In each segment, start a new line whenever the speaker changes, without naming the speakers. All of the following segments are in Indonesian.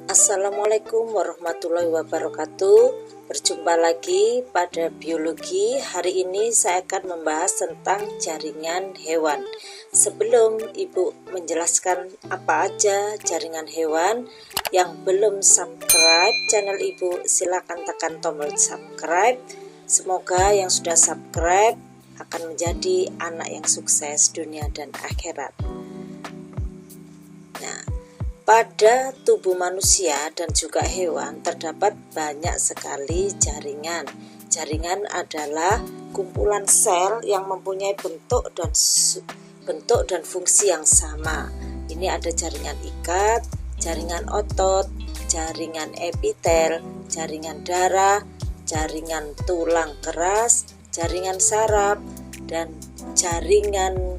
Assalamualaikum warahmatullahi wabarakatuh. Berjumpa lagi pada biologi. Hari ini saya akan membahas tentang jaringan hewan. Sebelum Ibu menjelaskan apa aja jaringan hewan, yang belum subscribe channel Ibu silakan tekan tombol subscribe. Semoga yang sudah subscribe akan menjadi anak yang sukses dunia dan akhirat. Nah, pada tubuh manusia dan juga hewan terdapat banyak sekali jaringan. Jaringan adalah kumpulan sel yang mempunyai bentuk dan fungsi yang sama. Ini ada jaringan ikat, jaringan otot, jaringan epitel, jaringan darah, jaringan tulang keras, jaringan saraf, dan jaringan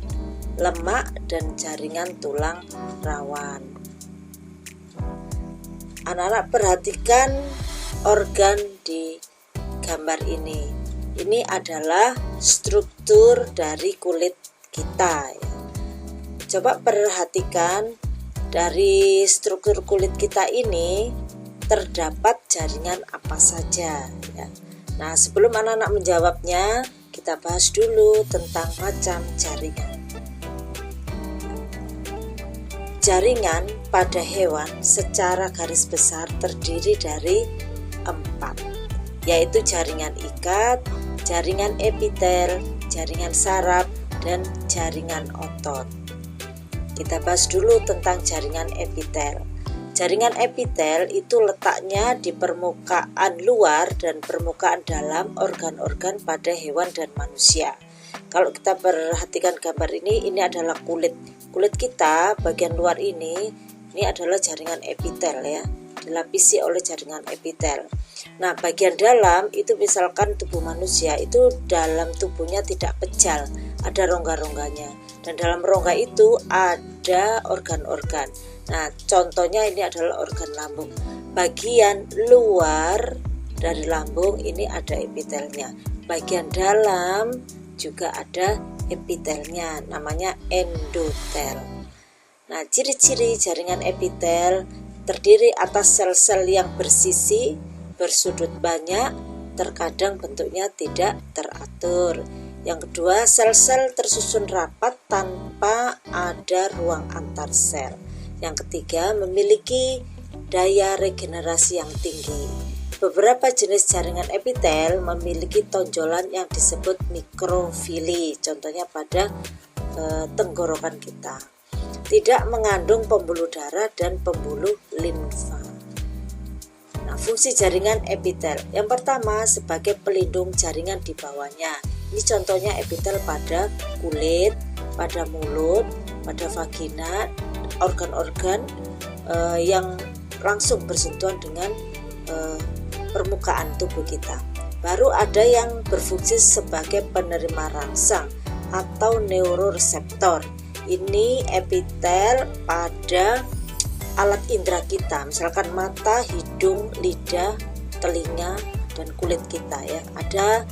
lemak dan jaringan tulang rawan. Anak-anak perhatikan organ di gambar ini. Ini adalah struktur dari kulit kita. Coba perhatikan dari struktur kulit kita ini terdapat jaringan apa saja. Nah, sebelum anak-anak menjawabnya, kita bahas dulu tentang macam jaringan. Jaringan pada hewan secara garis besar terdiri dari 4, yaitu jaringan ikat, jaringan epitel, jaringan saraf, dan jaringan otot. Kita bahas dulu tentang jaringan epitel. Jaringan epitel itu letaknya di permukaan luar dan permukaan dalam organ-organ pada hewan dan manusia. Kalau kita perhatikan gambar ini adalah kulit kita. Bagian luar ini adalah jaringan epitel ya, dilapisi oleh jaringan epitel. Nah, bagian dalam itu misalkan tubuh manusia itu dalam tubuhnya tidak pejal, ada rongga-rongganya, dan dalam rongga itu ada organ-organ. Nah, contohnya ini adalah organ lambung. Bagian luar dari lambung ini ada epitelnya, bagian dalam juga ada epitelnya, namanya endotel. Nah, ciri-ciri jaringan epitel terdiri atas sel-sel yang bersisi, bersudut banyak, terkadang bentuknya tidak teratur. Yang kedua, sel-sel tersusun rapat tanpa ada ruang antar sel. Yang ketiga, memiliki daya regenerasi yang tinggi. Beberapa jenis jaringan epitel memiliki tonjolan yang disebut mikrofili, contohnya pada tenggorokan kita. Tidak mengandung pembuluh darah dan pembuluh limfa. Nah, fungsi jaringan epitel. Yang pertama, sebagai pelindung jaringan di bawahnya. Ini contohnya epitel pada kulit, pada mulut, pada vagina, organ-organ yang langsung bersentuhan dengan permukaan tubuh kita. Baru ada yang berfungsi sebagai penerima rangsang atau neuroreseptor. Ini epitel pada alat indera kita, misalkan mata, hidung, lidah, telinga, dan kulit kita ya. Ada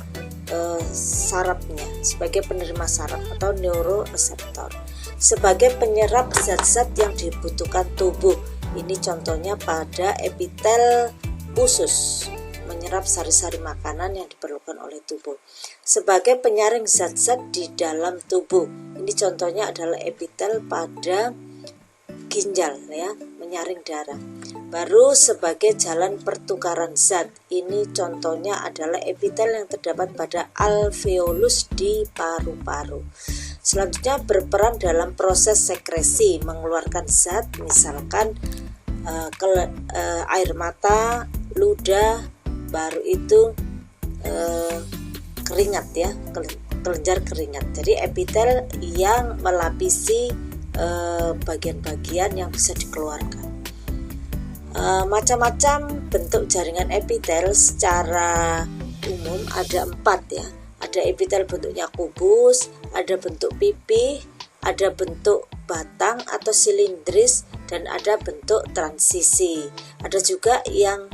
sarafnya sebagai penerima saraf atau neuroreseptor. Sebagai penyerap zat-zat yang dibutuhkan tubuh. Ini contohnya pada epitel usus, menyerap sari-sari makanan yang diperlukan oleh tubuh. Sebagai penyaring zat-zat di dalam tubuh, ini contohnya adalah epitel pada ginjal ya, menyaring darah. Baru sebagai jalan pertukaran zat, ini contohnya adalah epitel yang terdapat pada alveolus di paru-paru. Selanjutnya berperan dalam proses sekresi, mengeluarkan zat, misalkan air mata, ludah, baru itu keringat ya, kelenjar keringat. Jadi epitel yang melapisi bagian-bagian yang bisa dikeluarkan. Macam-macam bentuk jaringan epitel secara umum ada 4 ya. Ada epitel bentuknya kubus, ada bentuk pipih, ada bentuk batang atau silindris, dan ada bentuk transisi. Ada juga yang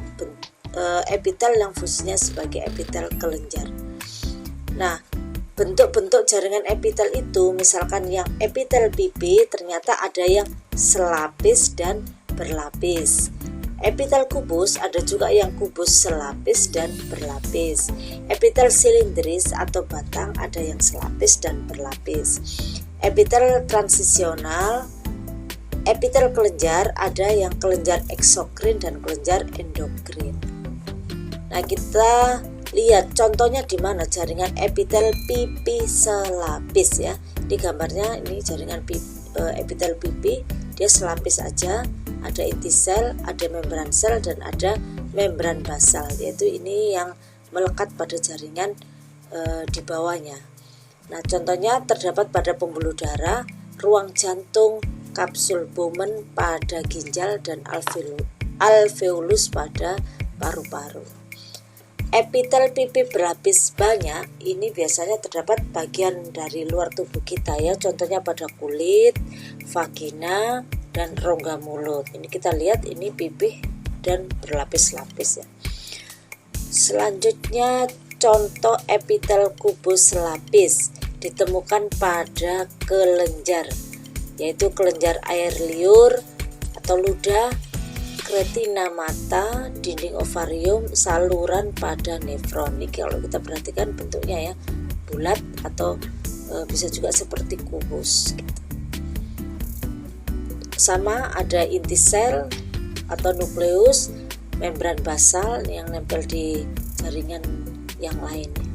epitel yang fungsinya sebagai epitel kelenjar. Nah, bentuk-bentuk jaringan epitel itu, misalkan yang epitel pipi ternyata ada yang selapis dan berlapis. Epitel kubus ada juga yang kubus selapis dan berlapis. Epitel silindris atau batang ada yang selapis dan berlapis. Epitel transisional, epitel kelenjar ada yang kelenjar eksokrin dan kelenjar endokrin. Nah, kita lihat contohnya di mana jaringan epitel pipi selapis ya. Di gambarnya ini jaringan epitel pipi, dia selapis aja. Ada inti sel, ada membran sel, dan ada membran basal, yaitu ini yang melekat pada jaringan di bawahnya. Nah, contohnya terdapat pada pembuluh darah, ruang jantung, kapsul Bowman pada ginjal, dan alveolus pada paru-paru. Epitel pipi berlapis banyak ini biasanya terdapat bagian dari luar tubuh kita ya, contohnya pada kulit, vagina, dan rongga mulut. Ini kita lihat ini pipi dan berlapis-lapis ya. Selanjutnya contoh epitel kubus selapis ditemukan pada kelenjar, yaitu kelenjar air liur atau ludah, retina mata, dinding ovarium, saluran pada nefron. Ini kalau kita perhatikan bentuknya ya, bulat atau bisa juga seperti kubus gitu. Sama ada inti sel atau nukleus, membran basal yang nempel di jaringan yang lainnya.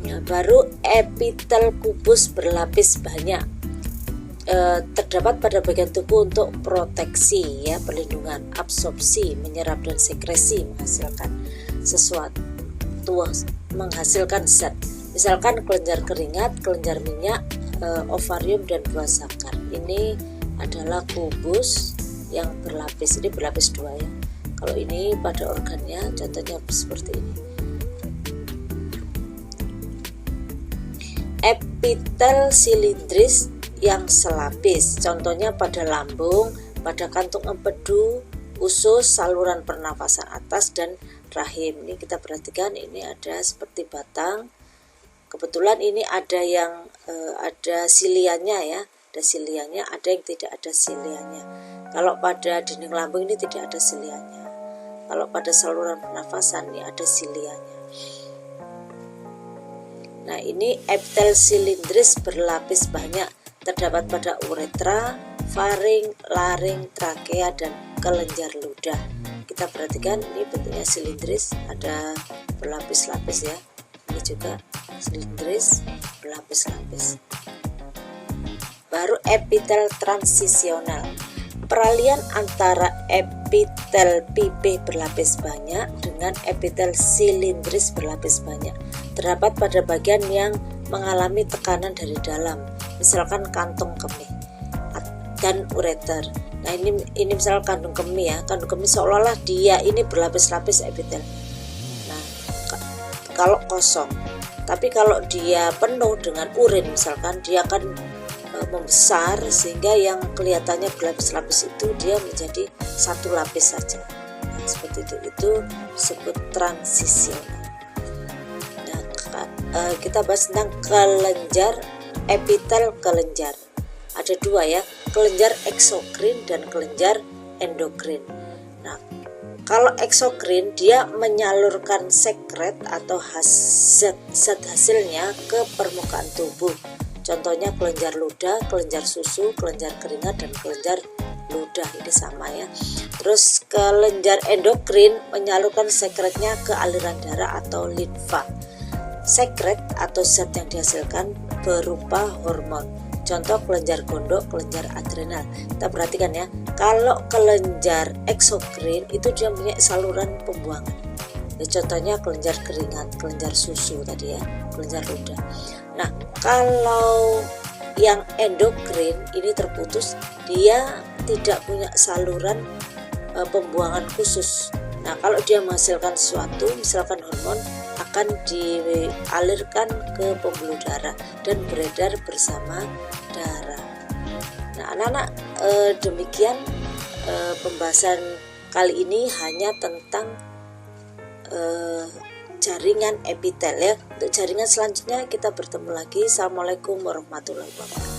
Nah, baru epitel kubus berlapis banyak terdapat pada bagian tubuh untuk proteksi ya, perlindungan, absorpsi, menyerap dan sekresi, menghasilkan sesuatu, menghasilkan zat. Misalkan kelenjar keringat, kelenjar minyak, ovarium dan buah zakar. Ini adalah kubus yang berlapis, ini berlapis dua ya. Kalau ini pada organnya contohnya seperti ini. Epitel silindris yang selapis, contohnya pada lambung, pada kantung empedu, usus, saluran pernafasan atas, dan rahim. Ini kita perhatikan, ini ada seperti batang. Kebetulan ini ada yang ada siliannya ya, ada siliannya, ada yang tidak ada siliannya. Kalau pada dinding lambung ini tidak ada siliannya. Kalau pada saluran pernafasan ini ada siliannya. Nah, ini epitel silindris berlapis banyak, terdapat pada uretra, faring, laring, trakea, dan kelenjar ludah. Kita perhatikan ini bentuknya silindris, ada berlapis-lapis ya. Ini juga silindris berlapis-lapis. Baru epitel transisional, peralihan antara epitel pipi berlapis banyak dengan epitel silindris berlapis banyak terdapat pada bagian yang mengalami tekanan dari dalam, misalkan kantong kemih dan ureter. Nah, ini misal kandung kemih ya, kandung kemih seolah-olah dia ini berlapis-lapis epitel. Nah, kalau kosong, tapi kalau dia penuh dengan urin misalkan, dia akan membesar sehingga yang kelihatannya berlapis-lapis itu dia menjadi satu lapis saja. Nah, seperti itu disebut transisional. Nah, kita bahas tentang kelenjar, epitel kelenjar. Ada dua ya, kelenjar eksokrin dan kelenjar endokrin. Nah, kalau eksokrin dia menyalurkan sekret atau zat hasilnya ke permukaan tubuh. Contohnya kelenjar ludah, kelenjar susu, kelenjar keringat, dan kelenjar ludah, ini sama ya. Terus kelenjar endokrin menyalurkan sekretnya ke aliran darah atau limfa. Sekret atau zat yang dihasilkan berupa hormon. Contoh kelenjar gondok, kelenjar adrenal. Kita perhatikan ya, kalau kelenjar eksokrin itu dia punya saluran pembuangan. Contohnya kelenjar keringat, kelenjar susu tadi ya, kelenjar ludah. Nah, kalau yang endokrin ini terputus, dia tidak punya saluran pembuangan khusus. Nah, kalau dia menghasilkan sesuatu, misalkan hormon, akan dialirkan ke pembuluh darah dan beredar bersama darah. Nah, anak-anak, demikian pembahasan kali ini hanya tentang jaringan epitel ya. Untuk jaringan selanjutnya kita bertemu lagi. Assalamualaikum warahmatullahi wabarakatuh.